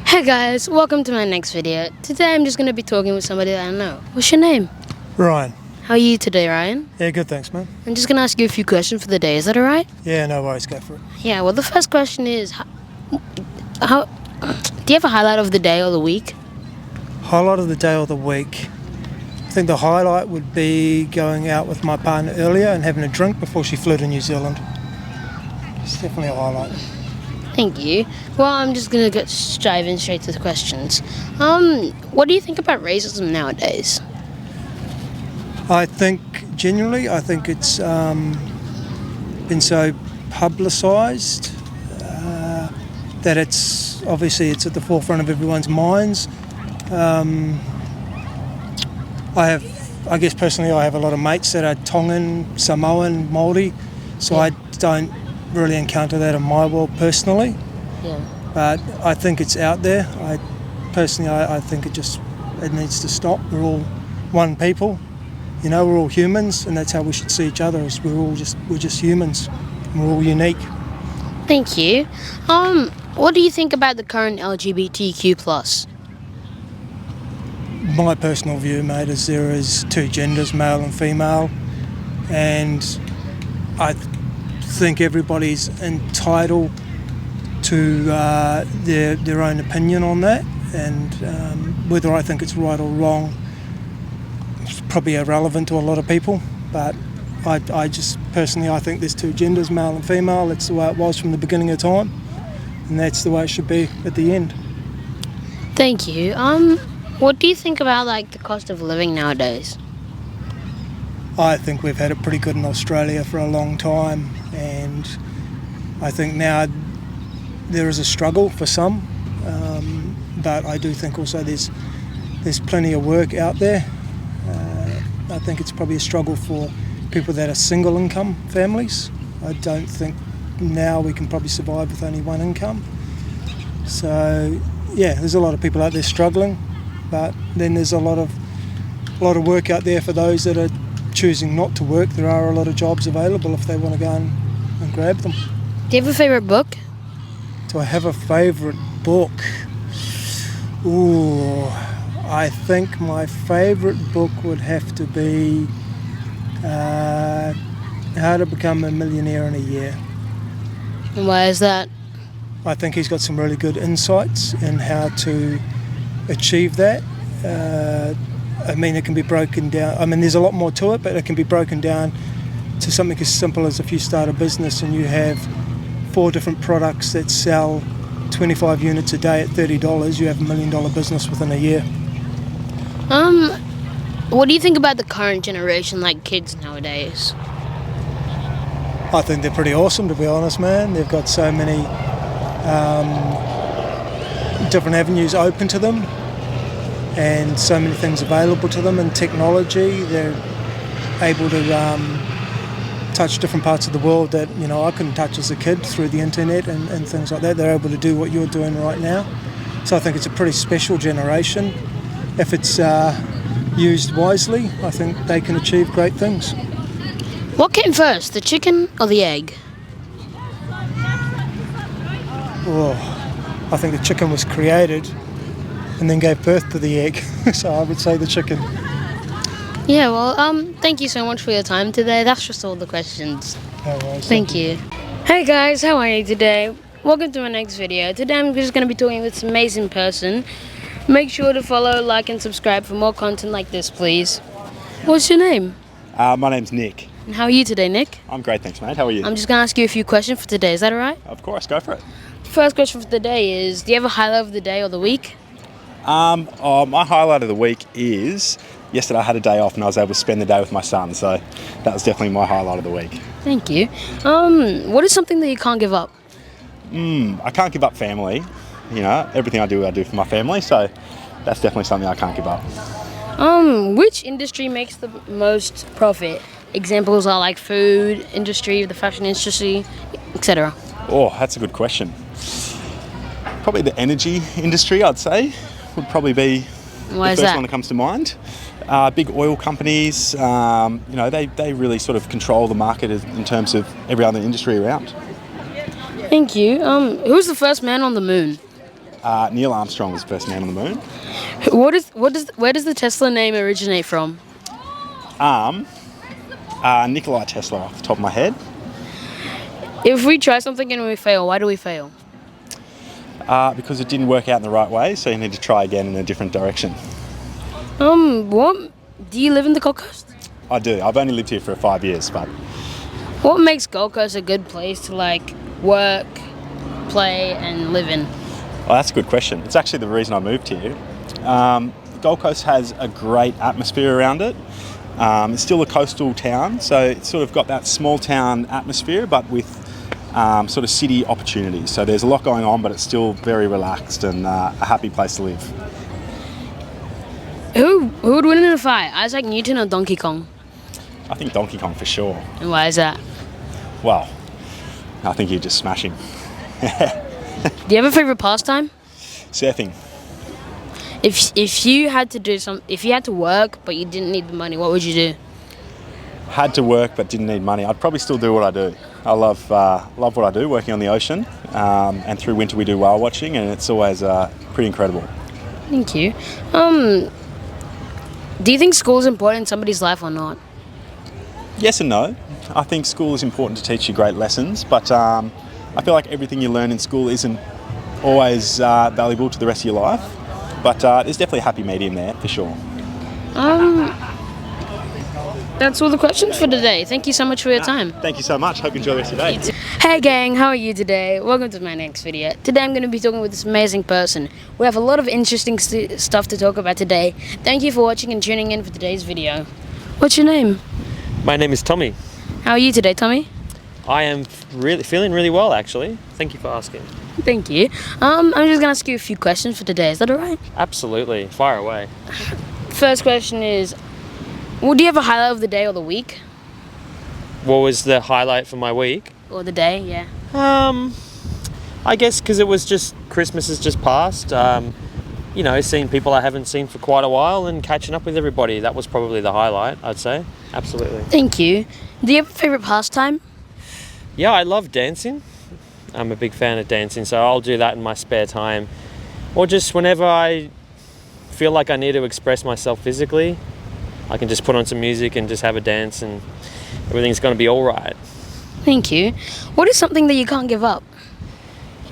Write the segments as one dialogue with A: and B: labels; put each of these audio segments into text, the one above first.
A: Hey guys, welcome to my next video. Today I'm just going to be talking with somebody that I know. What's your name?
B: Ryan.
A: How are you today, Ryan?
B: Yeah, good, thanks, man.
A: I'm just going to ask you a few questions for the day. Is that alright?
B: Yeah, no worries, go for it.
A: Yeah, well the first question is, how do you have a highlight of the day or the week?
B: Highlight of the day or the week? I think the highlight would be going out with my partner earlier and having a drink before she flew to New Zealand. It's definitely a highlight.
A: Thank you. Well, I'm just going to dive in straight to the questions. What do you think about racism nowadays?
B: I think it's been so publicised that it's at the forefront of everyone's minds. I guess personally I have a lot of mates that are Tongan, Samoan, Māori, so
A: Yeah.
B: I don't really encounter that in my world personally.
A: Yeah.
B: But I think it's out there. I think it needs to stop. We're all one people, we're all humans, and that's how we should see each other. As we're just humans, and we're all unique.
A: Thank you. What do you think about the current LGBTQ+?
B: My personal view, mate, is there is two genders, male and female, and I think everybody's entitled to their own opinion on that, and whether I think it's right or wrong is probably irrelevant to a lot of people, but I just personally I think there's two genders, male and female. That's the way it was from the beginning of time, and that's the way it should be at the end.
A: Thank you. What do you think about the cost of living nowadays?
B: I think we've had it pretty good in Australia for a long time, and I think now there is a struggle for some, but I do think also there's plenty of work out there. I think it's probably a struggle for people that are single income families. I don't think now we can probably survive with only one income. So yeah, there's a lot of people out there struggling, but then there's a lot of work out there for those that are choosing not to work. There are a lot of jobs available if they want to go and grab them.
A: Do you have a favorite book?
B: Do I have a favourite book? Ooh, I think my favourite book would have to be How to Become a Millionaire in a Year.
A: And why is that?
B: I think he's got some really good insights in how to achieve that. It can be broken down. There's a lot more to it, but it can be broken down to something as simple as if you start a business and you have 4 different products that sell 25 units a day at $30, you have $1 million business within a year.
A: What do you think about the current generation, like kids nowadays?
B: I think they're pretty awesome, to be honest, man. They've got so many different avenues open to them and so many things available to them in technology. They're able to touch different parts of the world that I couldn't touch as a kid through the internet and things like that. They're able to do what you're doing right now. So I think it's a pretty special generation. If it's used wisely, I think they can achieve great things.
A: What came first, the chicken or the egg?
B: Oh, I think the chicken was created and then gave birth to the egg. So I would say the chicken.
A: Yeah, well, thank you so much for your time today. That's just all the questions.
B: No worries.
A: Thank you. Hey guys, how are you today? Welcome to my next video. Today I'm just going to be talking with this amazing person. Make sure to follow, like, and subscribe for more content like this, please. What's your name?
C: My name's Nick.
A: And how are you today, Nick?
C: I'm great, thanks, mate. How are you?
A: I'm just going to ask you a few questions for today. Is that alright?
C: Of course, go for it.
A: First question for the day is, do you have a highlight of the day or the week?
C: My highlight of the week is yesterday I had a day off and I was able to spend the day with my son, so that was definitely my highlight of the week.
A: Thank you. What is something that you can't give up?
C: I can't give up family. Everything I do for my family, so that's definitely something I can't give up.
A: Which industry makes the most profit? Examples are like food industry, the fashion industry, etc.
C: Oh, that's a good question. Probably the energy industry, I'd say, would probably be
A: Why
C: the
A: is
C: first
A: that?
C: one that comes to mind. Big oil companies, they really sort of control the market in terms of every other industry around.
A: Thank you. Who was the first man on the moon?
C: Neil Armstrong was the first man on the moon.
A: Where does the Tesla name originate from?
C: Nikola Tesla off the top of my head.
A: If we try something and we fail, why do we fail?
C: Because it didn't work out in the right way, so you need to try again in a different direction.
A: What? Do you live in the Gold Coast?
C: I do. I've only lived here for 5 years, but
A: What makes Gold Coast a good place to like work, play, and live in?
C: well, that's a good question. It's actually the reason I moved here. The Gold Coast has a great atmosphere around it. It's still a coastal town, so it's sort of got that small town atmosphere, but with sort of city opportunities. So there's a lot going on, but it's still very relaxed and a happy place to live.
A: Who would win in a fight, Isaac Newton or Donkey Kong?
C: I think Donkey Kong for sure.
A: And why is that?
C: Well, I think you'd just smash him.
A: Do you have a favorite pastime?
C: Surfing.
A: If you had to if you had to work but you didn't need the money, what would you do?
C: Had to work but didn't need money. I'd probably still do what I do. I love what I do, working on the ocean, and through winter we do whale watching, and it's always pretty incredible.
A: Thank you. Do you think school is important in somebody's life or not?
C: Yes and no. I think school is important to teach you great lessons, but I feel like everything you learn in school isn't always valuable to the rest of your life. But there's definitely a happy medium there, for sure.
A: That's all the questions for today. Thank you so much for your time.
C: Thank you so much. Hope you enjoy the rest of your day.
A: Hey gang, how are you today? Welcome to my next video. Today I'm going to be talking with this amazing person. We have a lot of interesting stuff to talk about today. Thank you for watching and tuning in for today's video. What's your name?
D: My name is Tommy.
A: How are you today, Tommy?
D: I am feeling really well, actually. Thank you for asking.
A: Thank you. I'm just going to ask you a few questions for today. Is that alright?
D: Absolutely. Fire away.
A: First question is, do you have a highlight of the day or the week?
D: What was the highlight for my week?
A: Or the day, yeah.
D: I guess because it was just Christmas has just passed. You know, seeing people I haven't seen for quite a while and catching up with everybody. That was probably the highlight, I'd say. Absolutely.
A: Thank you. Do you have a favorite pastime?
D: Yeah, I love dancing. I'm a big fan of dancing, so I'll do that in my spare time. Or just whenever I feel like I need to express myself physically, I can just put on some music and just have a dance and everything's going to be all right.
A: Thank you. What is something that you can't give up?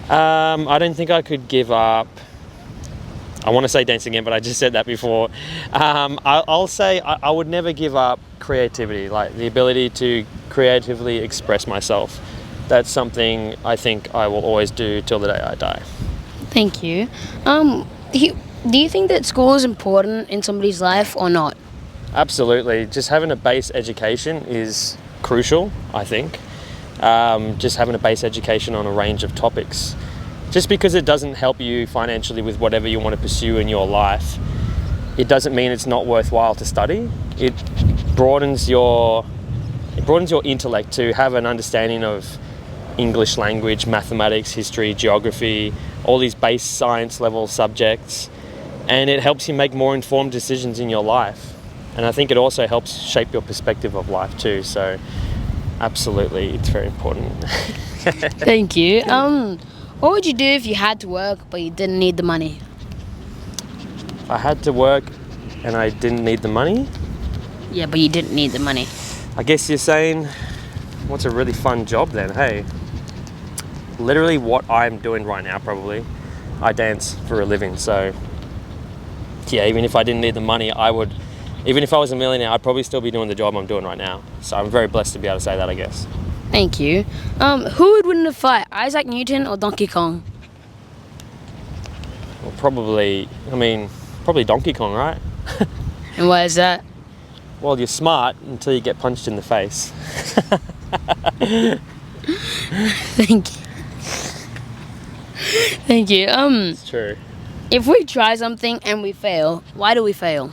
D: I don't think I could give up. I want to say dancing again, but I just said that before. I'll say I would never give up creativity, like the ability to creatively express myself. That's something I think I will always do till the day I die.
A: Thank you. Do you think that school is important in somebody's life or not?
D: Absolutely. Just having a base education is crucial, I think. Just having a base education on a range of topics. Just because it doesn't help you financially with whatever you want to pursue in your life, it doesn't mean it's not worthwhile to study. It broadens your intellect to have an understanding of English language, mathematics, history, geography, all these base science level subjects, and it helps you make more informed decisions in your life. And I think it also helps shape your perspective of life too. So absolutely, it's very important.
A: Thank you. What would you do if you had to work but you didn't need the money?
D: I had to work and I didn't need the money?
A: Yeah, but you didn't need the money.
D: I guess you're saying, what's a really fun job then? Hey, literally what I'm doing right now probably. I dance for a living, so yeah, even if I didn't need the money, even if I was a millionaire, I'd probably still be doing the job I'm doing right now. So I'm very blessed to be able to say that, I guess.
A: Thank you. Who would win in a fight, Isaac Newton or Donkey Kong?
D: Well, probably Donkey Kong, right?
A: And why is that?
D: Well, you're smart until you get punched in the face.
A: Thank you. Thank you.
D: It's true.
A: If we try something and we fail, why do we fail?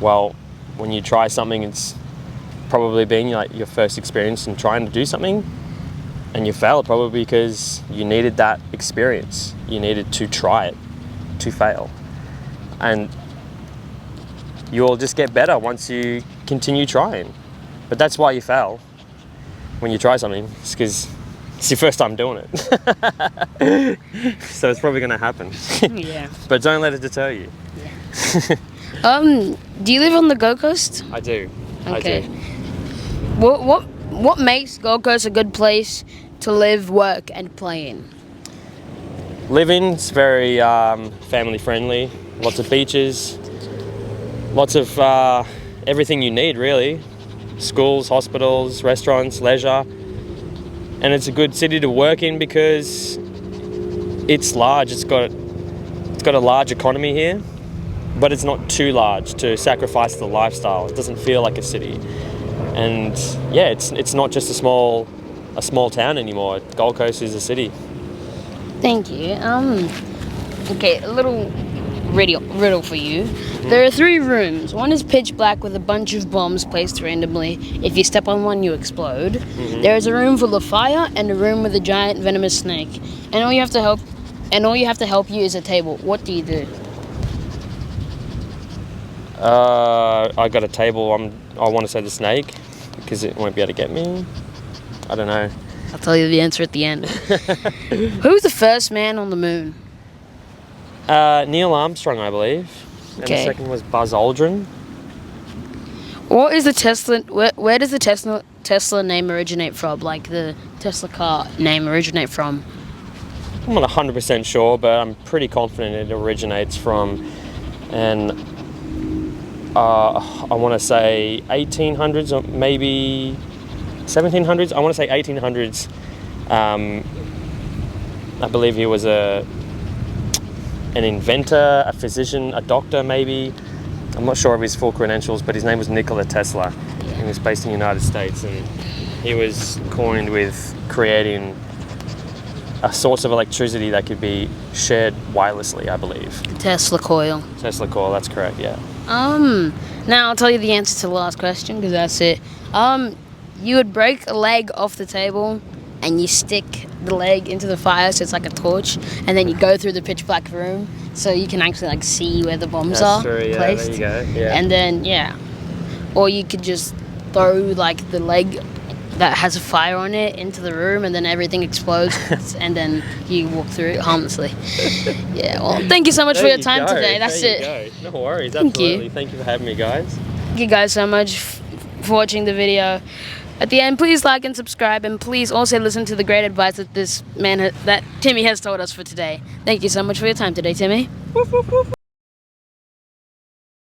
D: Well, when you try something, it's probably been like your first experience in trying to do something, and you failed probably because you needed that experience. You needed to try it to fail, and you'll just get better once you continue trying. But that's why you fail when you try something. It's because It's your first time doing it. So it's probably going to happen.
A: Yeah.
D: But don't let it deter you.
A: Do you live on the Gold Coast?
D: I do.
A: Okay.
D: I do.
A: What makes Gold Coast a good place to live, work, and play in?
D: Living's very family friendly. Lots of beaches. Lots of everything you need, really. Schools, hospitals, restaurants, leisure. And it's a good city to work in because it's large. It's got a large economy here, but it's not too large to sacrifice the lifestyle. It doesn't feel like a city. And yeah, it's not just a small town anymore. Gold Coast is a city.
A: Thank you. Okay, a little riddle for you. There are 3 rooms. One is pitch black with a bunch of bombs placed randomly. If you step on one, you explode. There is a room full of fire and a room with a giant venomous snake. And all you have to help you is a table. What do you do?
D: I got a table. I want to say the snake because it won't be able to get me. I don't know.
A: I'll tell you the answer at the end. Who's the first man on the moon?
D: Neil Armstrong, I believe. And the
A: Okay.
D: second was Buzz Aldrin.
A: What is the Tesla? Where does the Tesla name originate from? Like the Tesla car name originate from?
D: I'm not 100% sure, but I'm pretty confident it originates from I want to say 1800s or maybe 1700s. I want to say 1800s. I believe he was an inventor, a physician, a doctor maybe. I'm not sure of his full credentials, but his name was Nikola Tesla. He was based in the United States, and he was coined with creating a source of electricity that could be shared wirelessly, I believe.
A: The Tesla coil.
D: Tesla coil, that's correct, yeah.
A: Now I'll tell you the answer to the last question because that's it. You would break a leg off the table and you stick the leg into the fire so it's like a torch, and then you go through the pitch black room so you can actually like see where the bombs are placed.
D: There you go, yeah.
A: And then or you could just throw like the leg that has a fire on it into the room and then everything explodes and then you walk through it harmlessly. Yeah, well, thank you so much for your time today. That's it.
D: No worries,
A: Thank you.
D: absolutely. Thank you for having me, guys.
A: Thank you guys so much for watching the video. At the end, please like and subscribe, and please also listen to the great advice that that Timmy has told us for today. Thank you so much for your time today, Timmy.